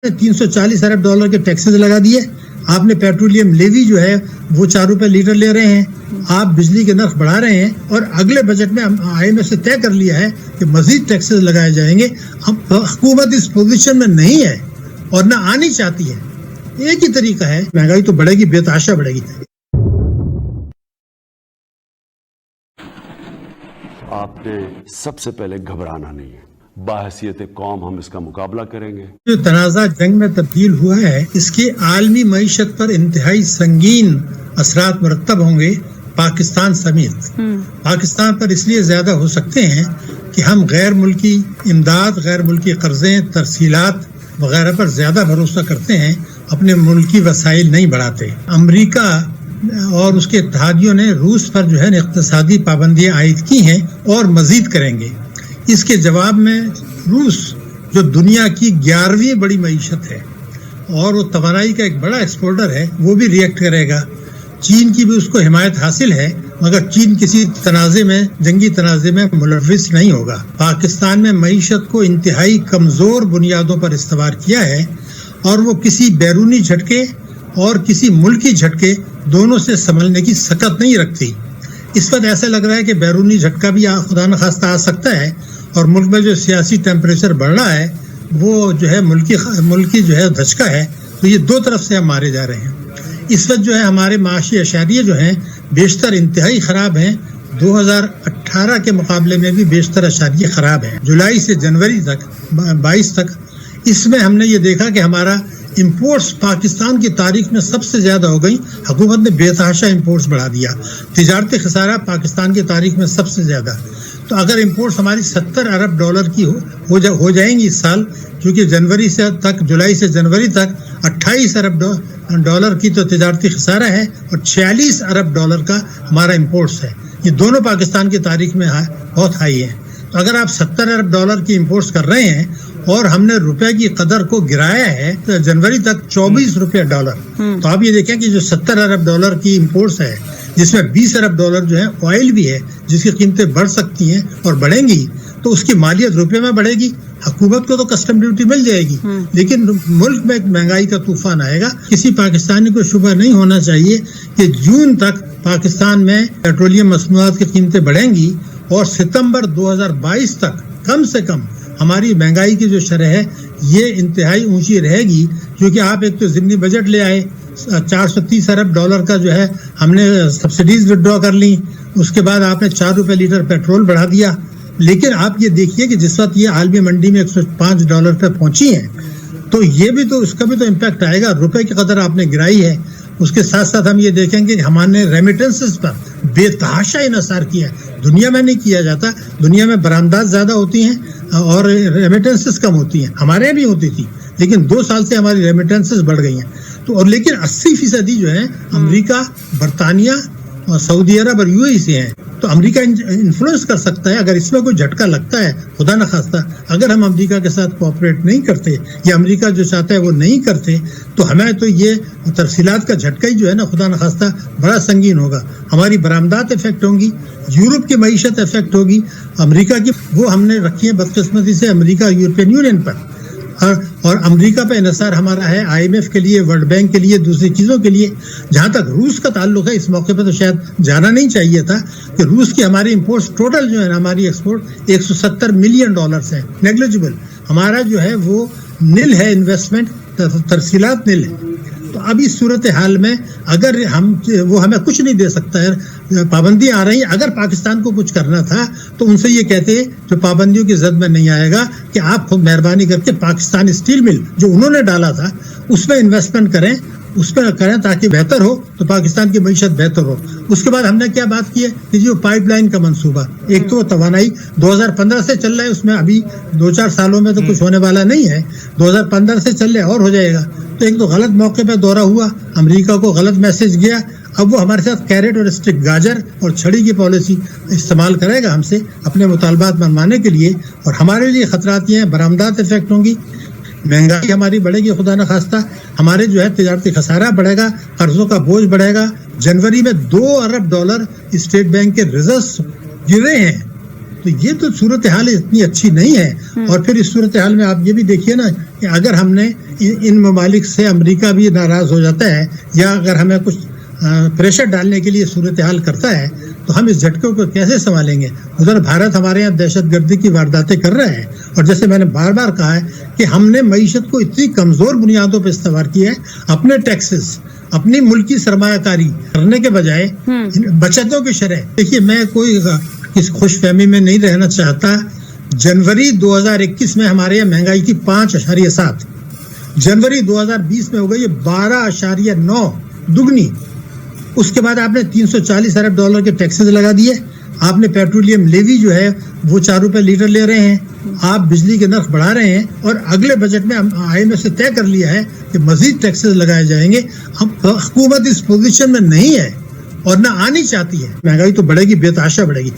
$340 ارب کے ٹیکسز لگا دیے. آپ نے پیٹرولیم لیوی جو ہے وہ $4 لیٹر لے رہے ہیں. آپ بجلی کے نرخ بڑھا رہے ہیں اور اگلے بجٹ میں IMF سے طے کر لیا ہے کہ مزید ٹیکسز لگائے جائیں گے. حکومت اس پوزیشن میں نہیں ہے اور نہ آنی چاہتی ہے. ایک ہی طریقہ ہے, مہنگائی تو بڑھے گی, بے تحاشا بڑھے گی. آپ نے سب سے پہلے گھبرانا نہیں ہے. باحثیت قوم ہم اس کا مقابلہ کریں گے. جو تنازع جنگ میں تبدیل ہوا ہے اس کے عالمی معیشت پر انتہائی سنگین اثرات مرتب ہوں گے, پاکستان سمیت. پاکستان پر اس لیے زیادہ ہو سکتے ہیں کہ ہم غیر ملکی امداد, غیر ملکی قرضیں, ترسیلات وغیرہ پر زیادہ بھروسہ کرتے ہیں, اپنے ملکی وسائل نہیں بڑھاتے. امریکہ اور اس کے اتحادیوں نے روس پر جو ہے اقتصادی پابندیاں عائد کی ہیں اور مزید کریں گے. اس کے جواب میں روس جو دنیا کی 11ویں بڑی معیشت ہے اور وہ توانائی کا ایک بڑا ایکسپورٹر ہے, وہ بھی ریئیکٹ کرے گا. چین کی بھی اس کو حمایت حاصل ہے, مگر چین کسی تنازع میں, جنگی تنازع میں ملوث نہیں ہوگا. پاکستان میں معیشت کو انتہائی کمزور بنیادوں پر استوار کیا ہے اور وہ کسی بیرونی جھٹکے اور کسی ملکی جھٹکے دونوں سے سنبھلنے کی سکت نہیں رکھتی. اس وقت ایسا لگ رہا ہے کہ بیرونی جھٹکا بھی خدا نخواستہ آ سکتا ہے اور ملک میں جو سیاسی ٹیمپریچر بڑھ رہا ہے وہ جو ہے ملکی جو ہے دھچکا ہے, تو یہ دو طرف سے ہم مارے جا رہے ہیں. اس وقت جو ہے ہمارے معاشی اشاریے جو ہیں بیشتر انتہائی خراب ہیں. 2018 کے مقابلے میں بھی بیشتر اشاریے خراب ہیں. جولائی سے جنوری تک 22 تک اس میں ہم نے یہ دیکھا کہ ہمارا امپورٹس پاکستان کی تاریخ میں سب سے زیادہ ہو گئی. حکومت نے بے تحاشا امپورٹس بڑھا دیا. تجارتی خسارہ پاکستان کی تاریخ میں سب سے زیادہ. تو اگر امپورٹس ہماری $70 ارب کی ہو جائیں گی اس سال, کیونکہ جولائی سے جنوری تک 28 ارب کی تو تجارتی خسارہ ہے اور $46 ارب کا ہمارا امپورٹس ہے. یہ دونوں پاکستان کی تاریخ میں بہت ہائی ہیں. تو اگر آپ $70 ارب کی امپورٹس کر رہے ہیں اور ہم نے روپے کی قدر کو گرایا ہے تو جنوری تک $24 تو آپ یہ دیکھیں کہ جو $70 ارب کی امپورٹس ہے جس میں $20 ارب جو ہے آئل بھی ہے جس کی قیمتیں بڑھ سکتی ہیں اور بڑھیں گی, تو اس کی مالیت روپے میں بڑھے گی. حکومت کو تو کسٹم ڈیوٹی مل جائے گی, لیکن ملک میں ایک مہنگائی کا طوفان آئے گا. کسی پاکستانی کو شبہ نہیں ہونا چاہیے کہ جون تک پاکستان میں پیٹرولیم مصنوعات کی قیمتیں بڑھیں گی اور ستمبر 2022 تک کم سے کم ہماری مہنگائی کی جو شرح ہے یہ انتہائی اونچی رہے گی. کیونکہ آپ ایک تو ضمنی بجٹ لے آئے, $430 ارب کا جو ہے ہم نے سبسڈیز وڈرا کر لی, اس کے بعد آپ نے $4 لیٹر پیٹرول بڑھا دیا. لیکن آپ یہ دیکھیے کہ جس وقت یہ عالمی منڈی میں $105 پہ پہنچی ہیں تو یہ بھی تو اس کا بھی تو امپیکٹ آئے گا. روپے کی قدر آپ نے گرائی ہے. اس کے ساتھ ساتھ ہم یہ دیکھیں کہ ہمارے ریمیٹنسز پر بے تحاشا انحصار کیا ہے. دنیا میں نہیں کیا جاتا, دنیا میں برآمدات زیادہ ہوتی ہیں اور ریمیٹنسز کم ہوتی ہیں. ہمارے بھی ہوتی تھی لیکن 2 سال سے ہماری ریمیٹنسز بڑھ گئی ہیں. تو اور لیکن 80% جو ہے امریکہ, برطانیہ اور سعودی عرب اور UAE سے ہیں. تو امریکہ انفلوئنس کر سکتا ہے اگر اس میں کوئی جھٹکا لگتا ہے, خدا نخواستہ اگر ہم امریکہ کے ساتھ کوآپریٹ نہیں کرتے یا امریکہ جو چاہتا ہے وہ نہیں کرتے تو ہمیں تو یہ ترسیلات کا جھٹکا ہی جو ہے نا خدا نخواستہ بڑا سنگین ہوگا. ہماری برآمدات افیکٹ ہوں گی, یورپ کی معیشت افیکٹ ہوگی. امریکہ کی وہ ہم نے رکھی ہے بدقسمتی سے امریکہ یورپین یونین پر, اور امریکہ پہ انحصار ہمارا ہے IMF کے لیے, ورلڈ بینک کے لیے, دوسری چیزوں کے لیے. جہاں تک روس کا تعلق ہے اس موقع پہ تو شاید جانا نہیں چاہیے تھا کہ روس کی ہماری امپورٹس ٹوٹل جو ہے ہماری ایکسپورٹ $170 ملین ہیں, نیگلیجبل. ہمارا جو ہے وہ نل ہے, انویسٹمنٹ ترسیلات نل ہے. تو اب اس صورتحال میں اگر وہ ہمیں کچھ نہیں دے سکتا ہے, پابندیاں آ رہی ہیں. اگر پاکستان کو کچھ کرنا تھا تو ان سے یہ کہتے جو پابندیوں کی زد میں نہیں آئے گا کہ آپ خود مہربانی کر کے پاکستان اسٹیل مل جو انہوں نے ڈالا تھا اس میں انویسٹمنٹ کریں, اس پہ کریں تاکہ بہتر ہو تو پاکستان کی معیشت بہتر ہو. اس کے بعد ہم نے کیا بات کی ہے کہ جو پائپ لائن کا منصوبہ, ایک تو توانائی 2015 سے چل رہا ہے, اس میں ابھی 2-4 سالوں میں تو کچھ ہونے والا نہیں ہے, 2015 سے چل رہے اور ہو جائے گا. تو ایک تو غلط موقع پہ دورہ ہوا, امریکہ کو غلط میسج گیا. اب وہ ہمارے ساتھ کیرٹ اور اسٹک, گاجر اور چھڑی کی پالیسی استعمال کرے گا ہم سے اپنے مطالبات منوانے کے لیے, اور ہمارے لیے خطرات یہ ہیں برآمدات افیکٹ ہوں گی, مہنگائی ہماری بڑھے گی خدا نخواستہ, ہمارے جو ہے تجارتی خسارہ بڑھے گا, قرضوں کا بوجھ بڑھے گا. جنوری میں $2 ارب اسٹیٹ بینک کے ریزروز گرے ہیں تو یہ تو صورتحال اتنی اچھی نہیں ہے. اور پھر اس صورتحال میں آپ یہ بھی دیکھیے نا کہ اگر ہم نے ان ممالک سے امریکہ بھی ناراض ہو جاتا ہے یا اگر ہمیں کچھ پریشر ڈالنے کے لیے صورتحال کرتا ہے تو ہم اس جھٹکے کو کیسے سنبھالیں گے؟ ادھر بھارت ہمارے یہاں دہشت گردی کی وارداتیں کر رہا ہے اور جیسے میں نے بار بار کہا ہے کہ ہم نے معیشت کو اتنی کمزور بنیادوں پہ استوار کیا ہے. اپنے ٹیکسز اپنی ملکی سرمایہ کاری کرنے کے بجائے بچتوں کی شرح دیکھیے. میں کوئی اس خوش فہمی میں نہیں رہنا چاہتا. جنوری 2021 میں ہمارے یہاں مہنگائی تھی 5.7. جنوری 2020 میں ہو گئی 12.9 دگنی. اس کے بعد آپ نے $340 ارب کے ٹیکسز لگا دیے. آپ نے پیٹرولیم لیوی جو ہے وہ 4 روپے لیٹر لے رہے ہیں. آپ بجلی کے نرخ بڑھا رہے ہیں اور اگلے بجٹ میں IMF سے طے کر لیا ہے کہ مزید ٹیکسز لگائے جائیں گے. حکومت اس پوزیشن میں نہیں ہے اور نہ آنی چاہتی ہے. مہنگائی تو بڑھے گی، بے تحاشا بڑھے گی.